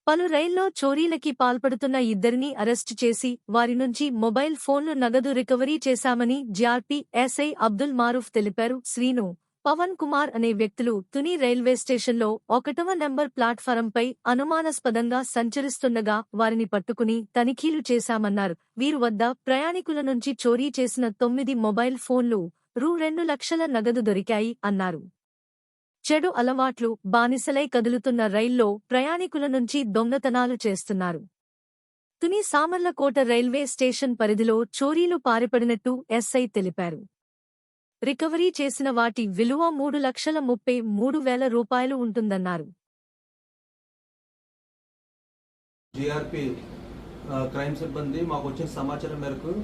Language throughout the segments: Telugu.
పలు రైల్లో చోరీలకి పాల్పడుతున్న ఇద్దరిని అరెస్టు చేసి వారి నుంచి మొబైల్ ఫోన్లు నగదు రికవరీ చేశామని జిఆర్పి ఎస్ఐ అబ్దుల్ మారూఫ్ తెలిపారు. శ్రీను, పవన్ కుమార్ అనే వ్యక్తులు తుని రైల్వే స్టేషన్లో 1వ నెంబర్ ప్లాట్ఫారంపై అనుమానాస్పదంగా సంచరిస్తుండగా వారిని పట్టుకుని తనిఖీలు చేశామన్నారు. వీరు వద్ద ప్రయాణికుల నుంచి చోరీ చేసిన 9 మొబైల్ ఫోన్లు, రూ. 2 లక్షల నగదు దొరికాయి అన్నారు. చెడు అలవాట్లు బానిసలై కదులుతున్న రైల్లో ప్రయాణికుల నుంచి దొంగతనాలు చేస్తున్నారు. తుని సామర్లకోట రైల్వే స్టేషన్ పరిధిలో చోరీలు పారిపడినట్టు ఎస్ఐ తెలిపారు. రికవరీ చేసిన వాటి విలువ 3,33,000 రూపాయలు ఉంటుందన్నారు. జిఆర్పి క్రైమ్ సిబ్బంది మాకు వచ్చిన సమాచారం మేరకు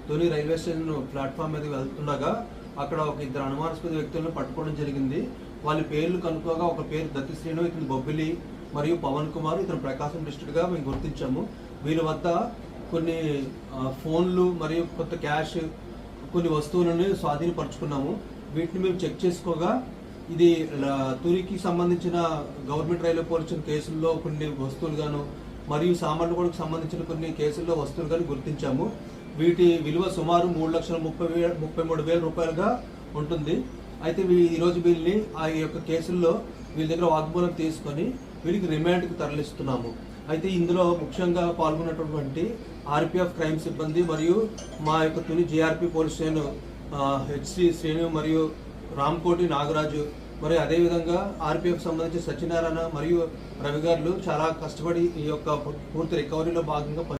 తుని రైల్వే స్టేషన్ ప్లాట్ఫామ్ మీద వెళ్తుండగా అక్కడ ఒక ఇద్దరు అనుమానాస్పద వ్యక్తులను పట్టుకోవడం జరిగింది. వాళ్ళ పేర్లు కనుక్కోగా ఒక పేరు దత్తి శ్రీను, ఇతను బొబ్బిలి మరియు పవన్ కుమార్, ఇతను ప్రకాశం డిస్ట్రిక్ట్గా మేము గుర్తించాము. వీళ్ళ వద్ద కొన్ని ఫోన్లు మరియు కొత్త క్యాష్, కొన్ని వస్తువులను స్వాధీనపరుచుకున్నాము. వీటిని మేము చెక్ చేసుకోగా ఇది తునికి సంబంధించిన గవర్నమెంట్ రైల్వే పోలీసు కేసుల్లో కొన్ని వస్తువులు గాను మరియు సామర్లకోటకు సంబంధించిన కొన్ని కేసుల్లో వస్తువులు గాను గుర్తించాము. వీటి విలువ సుమారు 3,33,000 రూపాయలుగా ఉంటుంది. అయితే ఈరోజు వీళ్ళని ఆ యొక్క కేసుల్లో వీళ్ళ దగ్గర వాగ్మూలం తీసుకొని వీళ్ళకి రిమాండ్కి తరలిస్తున్నాము. అయితే ఇందులో ముఖ్యంగా పాల్గొన్నటువంటి ఆర్పిఎఫ్ క్రైమ్ సిబ్బంది మరియు మా యొక్క Tuni GRP police station HC Srinu మరియు రామ్కోటి నాగరాజు మరియు అదేవిధంగా ఆర్పిఎఫ్ సంబంధించి సత్యనారాయణ మరియు రవి గారు చాలా కష్టపడి ఈ యొక్క పూర్తి రికవరీలో భాగంగా